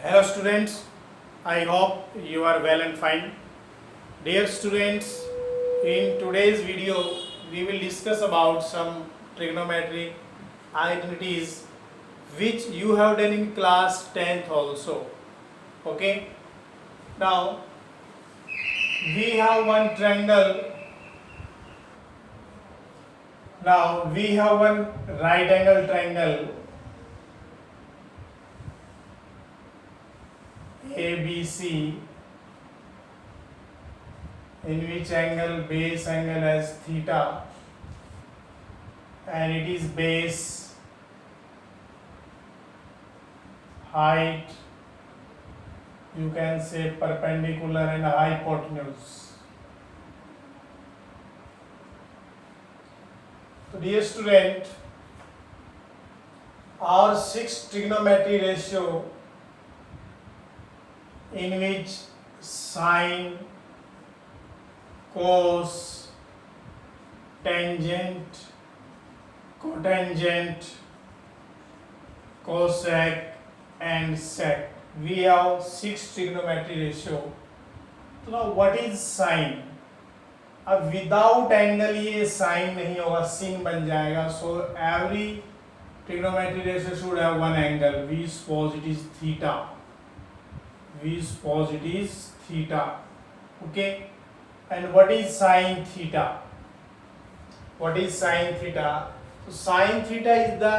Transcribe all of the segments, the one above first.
Hello students, I hope you are well and fine. Dear students, in today's video we will discuss about some trigonometric identities which you have done in class 10th also. Okay, now we have one triangle. Now we have one right angle triangle ABC, in which angle base angle as theta, and it is base, height, you can say perpendicular, and hypotenuse. So dear student, our sixth trigonometry ratio, in which sine, cos, tangent, cotangent, cosec and sec, we have six trigonometry ratio. तो now what is sine? अब without angle ये sign नहीं होगा, sin बन जाएगा. So every trigonometry ratio should have one angle. We suppose it is theta. Okay, and what is sine theta? So sine theta is the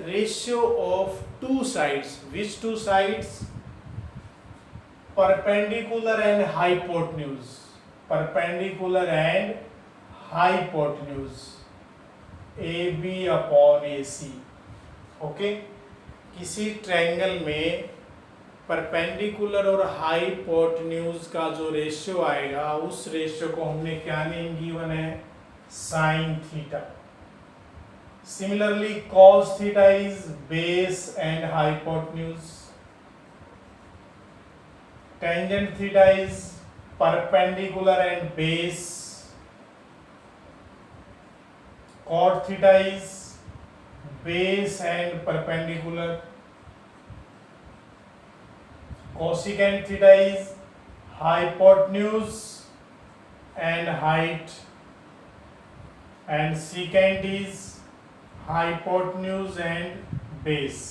ratio of two sides. Which two sides? Perpendicular and hypotenuse. AB upon AC. Okay, किसी triangle में perpendicular और hypotenuse का जो ratio आएगा, उस ratio को हमने क्या नेम गिवन है? Sine theta. Similarly cos theta is base and hypotenuse. Tangent theta is perpendicular and base. Cot theta is base and perpendicular. Cosecant theta is hypotenuse and height, and secant is hypotenuse and base.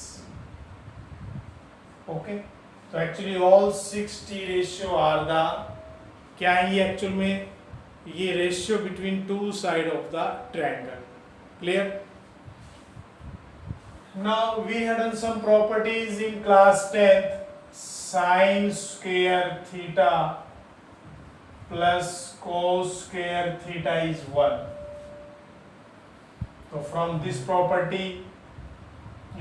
Okay, so actually all 60 ratio are the, क्या ही actual में ये ratio between two side of the triangle. Clear? Now we had done some properties in class 10th. Sin square theta plus cos square theta is 1. So from this property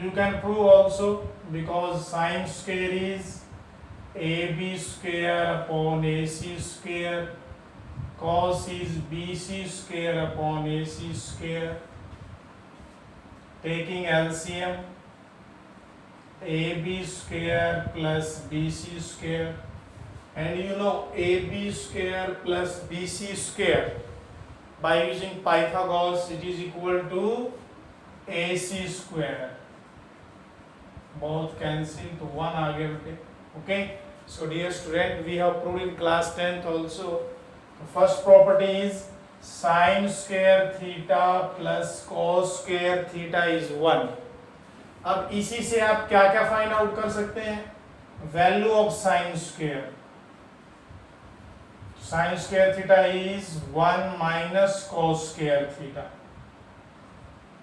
you can prove also, because sin square is AB square upon AC square, cos is BC square upon AC square. Taking LCM, AB square plus BC square, and you know AB square plus BC square, by using Pythagoras it is equal to AC square. Both cancel to 1 आ गया. Okay, so dear student, we have proved in class 10th also. The first property is sin square theta plus cos square theta is 1. अब इसी से आप क्या क्या find out कर सकते हैं? Value of sine square. Sine square theta is 1 minus cos square theta,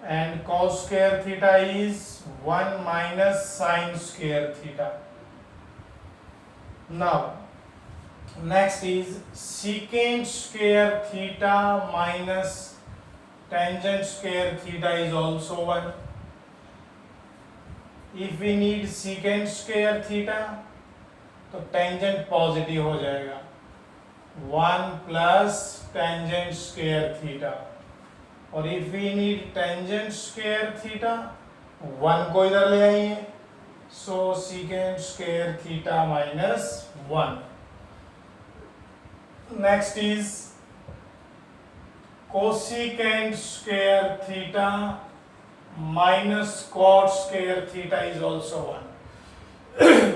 and cos square theta is 1 minus sine square theta. Now next is secant square theta minus tangent square theta is also 1. If we need secant square theta, तो tangent positive हो जाएगा, 1 plus tangent square theta. और if we need tangent square theta, 1 को इधर ले आइए, so secant square theta minus 1. Next is cosecant square theta minus cot square theta is also 1.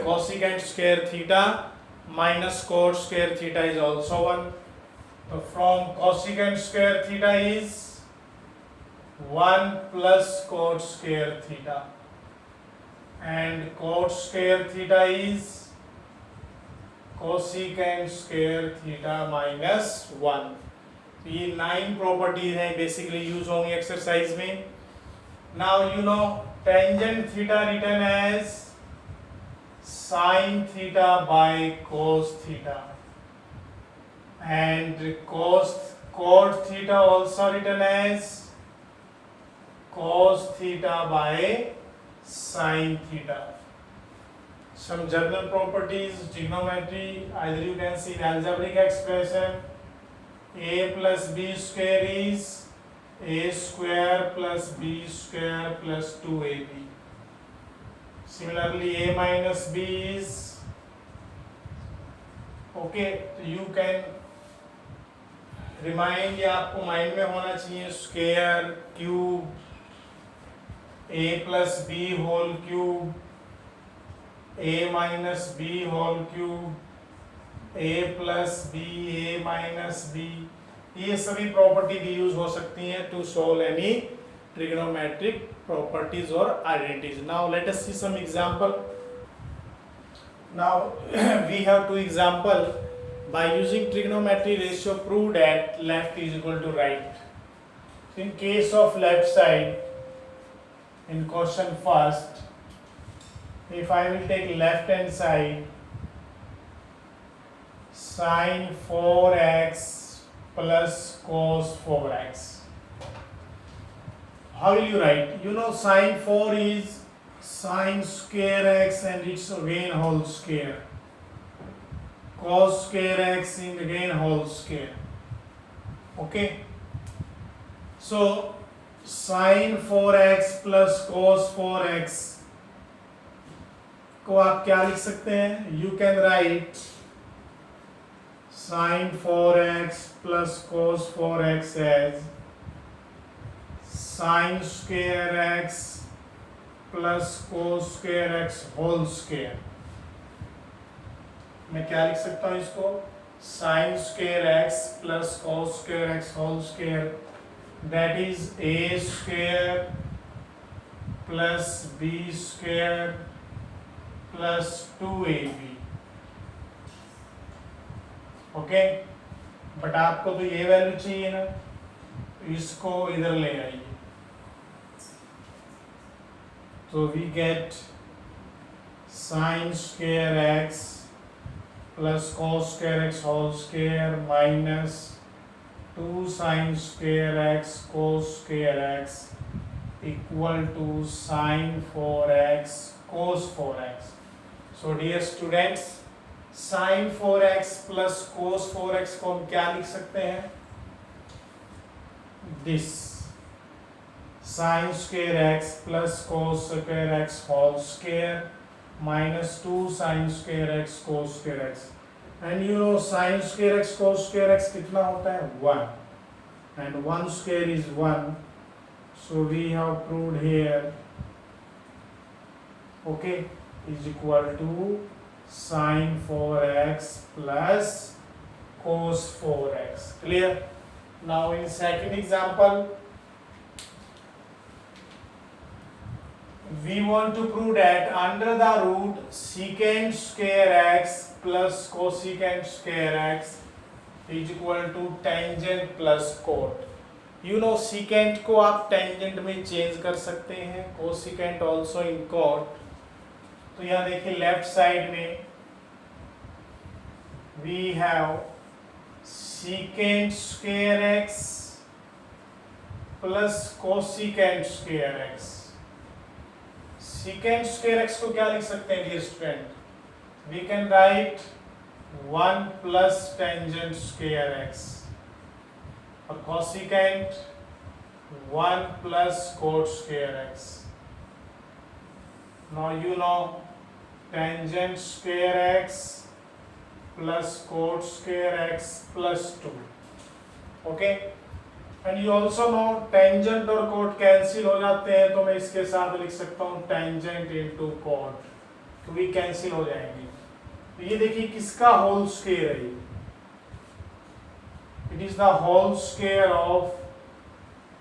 cosecant square theta minus cot square theta is also 1. So from cosecant square theta is 1 plus cot square theta, and cot square theta is cosecant square theta minus 1. तो ये 9 properties हैं basically use होंगी exercise में. Now you know tangent theta written as sin theta by cos theta, and cot theta also written as cos theta by sin theta. Some general properties, trigonometry, either you can see in algebraic expression a plus b square is a square plus b square plus 2ab. Similarly, a minus b is okay. तो you can remind, या आपको mind में होना चाहिए square cube, a plus b whole cube, a minus b whole cube, a plus b, a minus b, ये सभी property भी use हो सकती हैं to solve any trigonometric properties or identities. Now let us see some example. Now we have two example. By using trigonometry ratio, prove that left is equal to right. In case of left side, in question first, if I will take left hand side, sin 4x plus cos 4x. How will you write? You know sin 4 is sin square x and it's again whole square. Cos square x in again whole square. Okay. So sin 4x plus cos 4x को आप क्या लिख सकते हैं? You can write sin 4x plus cos 4x as sin square x plus cos square x whole square. मैं क्या लिख सकता हूँ इसको? sin square x plus cos square x whole square, that is a square plus b square plus 2ab. Okay, but आपको तो ये value चाहिए ना, इसको इधर ले आइए. So we get sin square x plus cos square x whole square minus 2 sin square x cos square x equal to sin 4x cos 4x. So dear students, sin 4x plus cos 4x को हम क्या लिख सकते हैं? This sin square x plus cos square x whole square minus 2 sin square x cos square x, and you know sin square x cos square x कितना होता है? 1, and 1 square is 1, so we have proved here, okay, is equal to sin 4x plus cos 4x. Clear? Now in second example, we want to prove that under the root secant square x plus cosecant square x is equal to tangent plus cot. You know secant को आप tangent में change कर सकते हैं, cosecant also in cot. तो यहाँ देखिए left side में we have secant square x plus cosecant square x. secant square x को क्या लिख सकते हैं dear student? We can write 1 plus tangent square x, और cosecant 1 plus cot square x. Now you know tangent square x plus cot square x plus 2. Okay, and you also know tangent और cot cancel हो जाते हैं, तो मैं इसके साथ लिख सकता हूँ tangent into cot. तो ये कैंसिल हो जाएंगे। तो ये देखिए किसका होल स्क्वायर है, it is the whole square of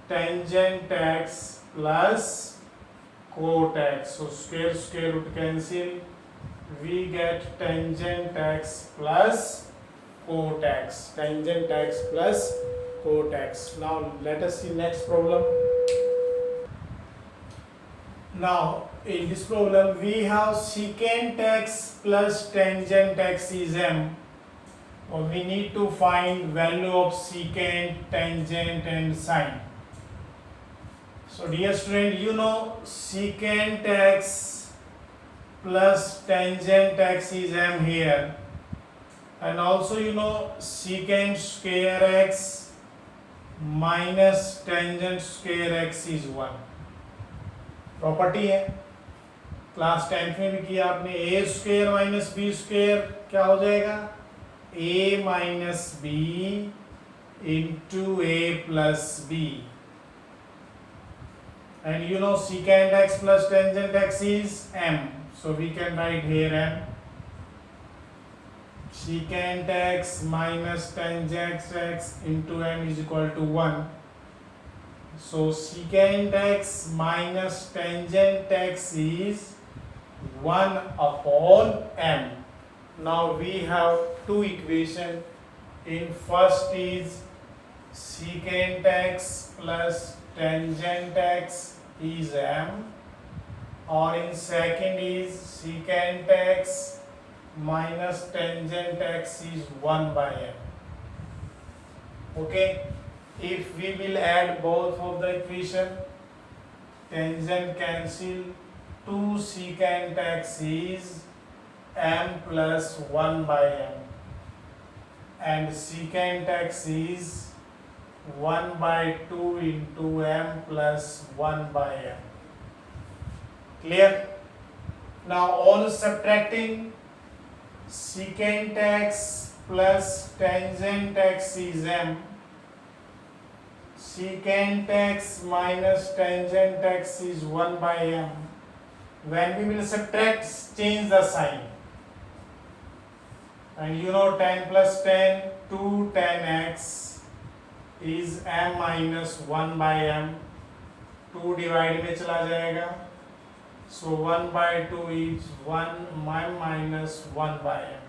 tangent x plus cot x. So square root cancel, we get tangent x plus cot x. Tangent x plus cot x. Now let us see next problem. Now in this problem we have secant x plus tangent x is m. Or we need to find value of secant, tangent and sine. So dear student, you know secant x plus tangent x is m here, and also you know secant square x minus tangent square x is 1. Property है, class 10th में भी किया आपने। a square minus B square क्या हो जाएगा, a minus B into a plus B. And you know secant x plus tangent x is m, so we can write here m. Secant x minus tangent x into m is equal to 1. So secant x minus tangent x is 1 upon m. Now we have two equations. In first is secant x plus tangent x is m, or in second is secant x minus tangent x is 1 by m. Okay, if we will add both of the equation, tangent cancel, 2 secant x is m plus 1 by m, and secant x is 1 by 2 into m plus 1 by m. Clear? Now on subtracting, secant x plus tangent x is m, secant x minus tangent x is 1 by m. When we will subtract, change the sign. And you know 10 plus 10, 2 tan x is m minus 1 by m. 2 divide में चला जाएगा, so 1 by 2 is 1 m minus 1 by m.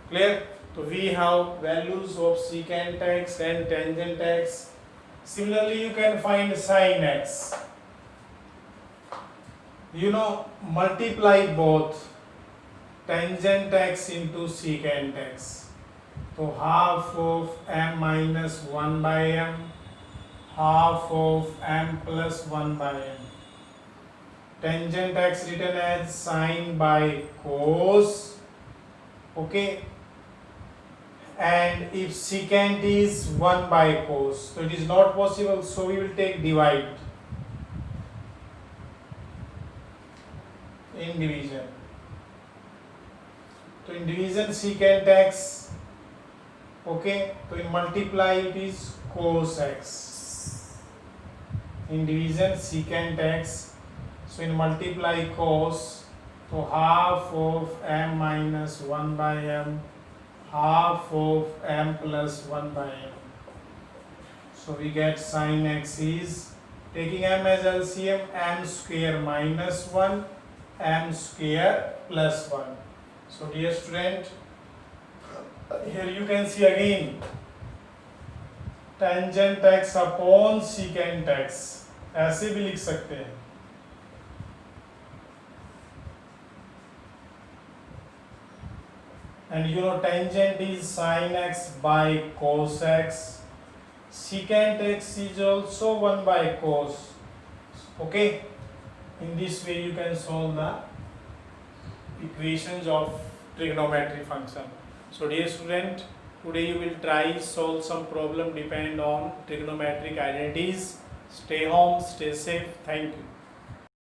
Clear? So we have values of secant x and tangent x. Similarly you can find sin x. You know multiply both tangent x into secant x. So half of m minus 1 by m, half of m plus 1 by m. Tangent x written as sine by cos. Okay. And if secant is 1 by cos, so it is not possible, so we will take divide in division. So in division secant x, okay, so in multiply it is cos x. In division secant x, so in multiply cos, so half of m minus 1 by m, half of m plus 1 by m. So we get sin x is, taking m as LCM, m square minus 1, m square plus 1. So dear student, here you can see again tangent x upon secant x, ऐसे भी लिख सकते हैं। And you know tangent is sin x by cos x, secant x is also 1 by cos. Okay, in this way you can solve the equations of trigonometry function. So dear student, today you will try solve some problem depend on trigonometric identities. Stay home, stay safe. Thank you.